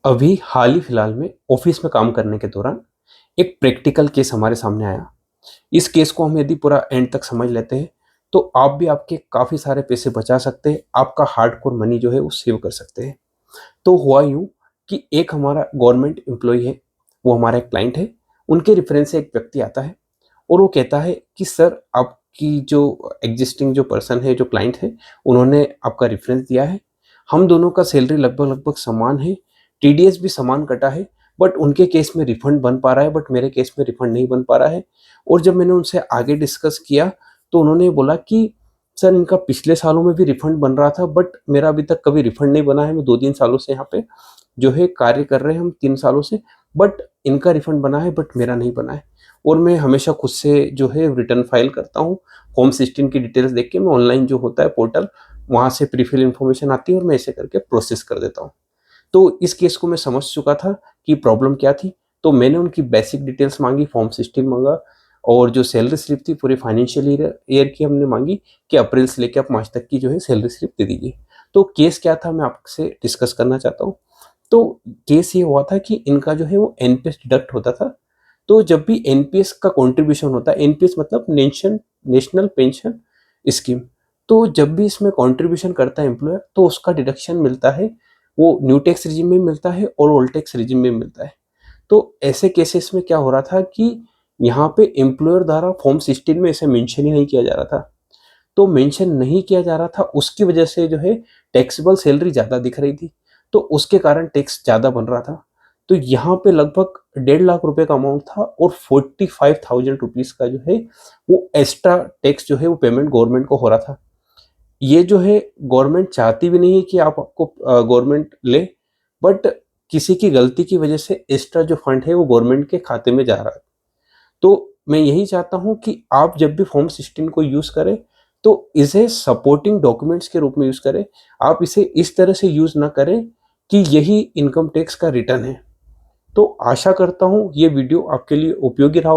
अभी हाल ही फिलहाल में ऑफिस में काम करने के दौरान एक प्रैक्टिकल केस हमारे सामने आया। इस केस को हम यदि पूरा एंड तक समझ लेते हैं तो आप भी आपके काफ़ी सारे पैसे बचा सकते हैं, आपका हार्डकोर मनी जो है वो सेव कर सकते हैं। तो हुआ यूँ कि एक हमारा गवर्नमेंट एम्प्लॉयी है, वो हमारा एक क्लाइंट है। उनके रेफरेंस से एक व्यक्ति आता है और वो कहता है कि सर आपकी जो एग्जिस्टिंग जो पर्सन है, जो क्लाइंट है, उन्होंने आपका रेफरेंस दिया है। हम दोनों का सैलरी लगभग-लगभग समान है, टीडीएस भी समान कटा है, बट उनके केस में रिफंड बन पा रहा है, बट मेरे केस में रिफंड नहीं बन पा रहा है। और जब मैंने उनसे आगे डिस्कस किया, तो उन्होंने बोला कि सर इनका पिछले सालों में भी रिफंड बन रहा था, बट मेरा अभी तक कभी रिफंड नहीं बना है। मैं 2-3 सालों से यहाँ पे जो है कार्य कर रहे हैं हम 3 सालों से, बट इनका रिफंड बना है, बट मेरा नहीं बना है। और मैं हमेशा खुद से जो है रिटर्न फाइल करता हूँ। फॉर्म 16 की डिटेल्स देख के मैं ऑनलाइन जो होता है पोर्टल, वहाँ से प्रीफिल इन्फॉर्मेशन आती है और मैं ऐसे करके प्रोसेस कर देता हूँ। तो इस केस को मैं समझ चुका था कि प्रॉब्लम क्या थी, तो मैंने उनकी बेसिक डिटेल्स माँगी, फॉर्म 16 माँगा और जो सैलरी स्लिप थी पूरे फाइनेंशियल ईयर की हमने माँगी कि अप्रैल से लेके आप मार्च तक की जो है सैलरी स्लिप दे दीजिए। तो केस क्या था मैं आपसे डिस्कस करना चाहता हूँ। तो केस ये हुआ था कि इनका जो है वो एनपीएस डिडक्ट होता था। तो जब भी एनपीएस का कंट्रीब्यूशन होता है, एनपीएस मतलब नेशनल पेंशन स्कीम, तो जब भी इसमें कंट्रीब्यूशन करता है एम्प्लॉयर तो उसका डिडक्शन मिलता है, वो न्यू टैक्स रिजिम में मिलता है और ओल्ड टैक्स रिजिम में मिलता है। तो ऐसे केसेस में क्या हो रहा था कि यहाँ पे एम्प्लॉयर द्वारा फॉर्म 16 में ऐसे मेंशन ही नहीं किया जा रहा था। तो मेंशन नहीं किया जा रहा था, उसकी वजह से जो है टैक्सेबल सैलरी ज़्यादा दिख रही थी, तो उसके कारण टैक्स ज़्यादा बन रहा था। तो यहाँ पे लगभग 1.5 लाख रुपए का अमाउंट था और 45,000 रुपीज़ का जो है वो एक्स्ट्रा टैक्स जो है वो पेमेंट गवर्नमेंट को हो रहा था। ये जो है गवर्नमेंट चाहती भी नहीं है कि आपको गवर्नमेंट ले, बट किसी की गलती की वजह से एक्स्ट्रा जो फंड है वो गवर्नमेंट के खाते में जा रहा है। तो मैं यही चाहता हूँ कि आप जब भी फॉर्म 16 को यूज़ करें, तो इसे सपोर्टिंग डॉक्यूमेंट्स के रूप में यूज़ करें। आप इसे इस तरह से यूज़ ना करें कि यही इनकम टैक्स का रिटर्न है। तो आशा करता हूँ ये वीडियो आपके लिए उपयोगी रहा होगा।